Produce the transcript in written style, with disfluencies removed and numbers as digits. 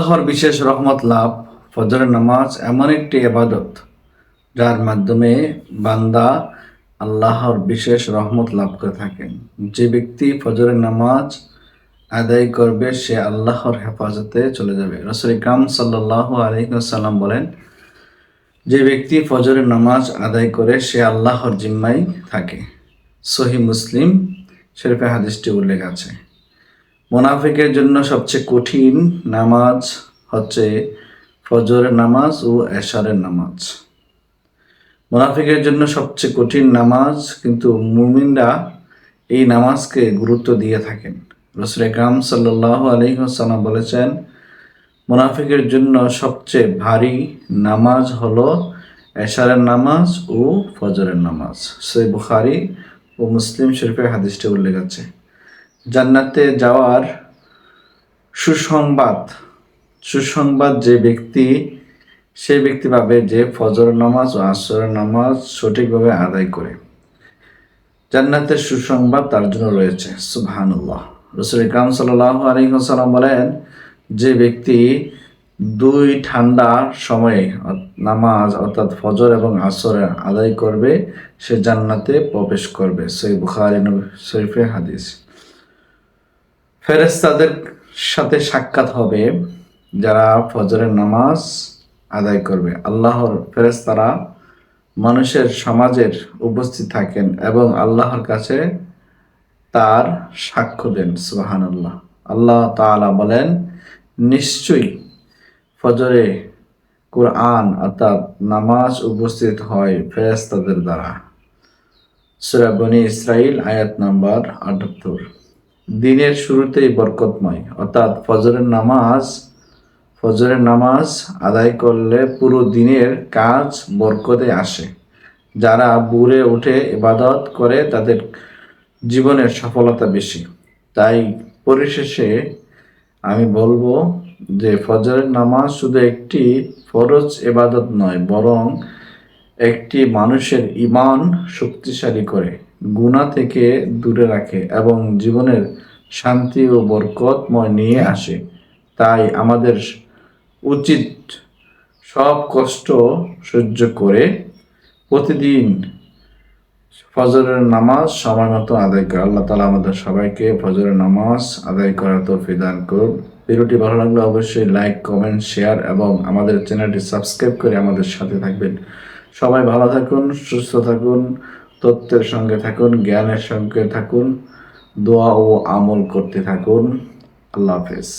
আল্লাহর বিশেষ রহমত লাভ। ফজরের নামাজ এমন একটি ইবাদত যার মাধ্যমে বান্দা আল্লাহর বিশেষ রহমত লাভ করে থাকেন। যে ব্যক্তি ফজরের নামাজ আদায় করবে সে আল্লাহর হেফাজতে চলে যাবে। রাসূল আকরাম সাল্লাল্লাহু আলাইহি ওয়াসাল্লাম বলেন, যে ব্যক্তি ফজরের নামাজ আদায় করে সে আল্লাহর জিম্মায় থাকে। সহিহ মুসলিম শরীফে হাদিসটি উল্লেখ আছে। মুনাফিকের জন্য সবচেয়ে কঠিন নামাজ হচ্ছে ফজরের নামাজ ও এশারের নামাজ। মুনাফিকের জন্য সবচেয়ে কঠিন নামাজ, কিন্তু মুমিনরা এই নামাজকে গুরুত্ব দিয়ে থাকেন। রাসূল আকরাম সাল্লাল্লাহু আলাইহি ওয়াসাল্লাম বলেছেন, মুনাফিকের জন্য সবচেয়ে ভারী নামাজ হলো এশারের নামাজ ও ফজরের নামাজ। সহিহ বুখারী ও মুসলিম শরীফে হাদিসটি উল্লেখ আছে। জান্নাতে যাওয়ার সুসংবাদ যে ব্যক্তি পাবে যে ফজরের নামাজ ও আসরের নামাজ সঠিকভাবে আদায় করে। জান্নাতের সুসংবাদ তার জন্য রয়েছে। সুবহানাল্লাহ। রাসূল আকরাম সাল্লাল্লাহু আলাইহি ওয়াসাল্লাম বলেন, যে ব্যক্তি দুই ঠান্ডার সময়ে নামাজ অর্থাৎ ফজর এবং আসর আদায় করবে সে জান্নাতে প্রবেশ করবে। সহিহ বুখারী শরীফের হাদিস। ফেরেশতাদের সাথে সাক্ষাৎ হবে যারা ফজরের নামাজ আদায় করবে। আল্লাহর ফেরেশতারা মানুষের সমাজের উপস্থিত থাকেন এবং আল্লাহর কাছে তার সাক্ষ্য দেন। সুবহানাল্লাহ। আল্লাহ তাআলা বলেন, নিশ্চয়ই ফজরে কুরআন অর্থাৎ নামাজ উপস্থিত হয় ফেরেশতাদের দ্বারা। সূরা বনী ইসরাঈল আয়াত নাম্বার ৭৮। দিনের শুরুতেই বরকতময় অর্থাৎ ফজরের নামাজ আদায় করলে পুরো দিনের কাজ বরকতে আসে। যারা ভোরে উঠে ইবাদত করে তাদের জীবনের সফলতা বেশি। তাই পরিশেষে আমি বলবো যে ফজরের নামাজ শুধু একটি ফরজ ইবাদত নয়, বরং একটি মানুষের ঈমান শক্তিশালী করে, গুনাহ থেকে দূরে রাখে এবং জীবনের শান্তি ও বরকতময় নিয়ে আসে। তাই আমাদের উচিত সব কষ্ট সহ্য করে প্রতিদিন ফজরের নামাজ সময় মতো আদায় করা। আল্লাহ তাআলা আমাদের সবাইকে ফজরের নামাজ আদায় করার তৌফিক দান করুন। ভিডিওটি ভালো লাগলে অবশ্যই লাইক, কমেন্ট, শেয়ার এবং আমাদের চ্যানেলটি সাবস্ক্রাইব করে আমাদের সাথে থাকবেন। সবাই ভালো থাকুন, সুস্থ থাকুন, তথ্যের সঙ্গে থাকুন, জ্ঞানের সঙ্গে থাকুন, দোয়া ও আমল করতে থাকুন। আল্লাহ হাফেজ।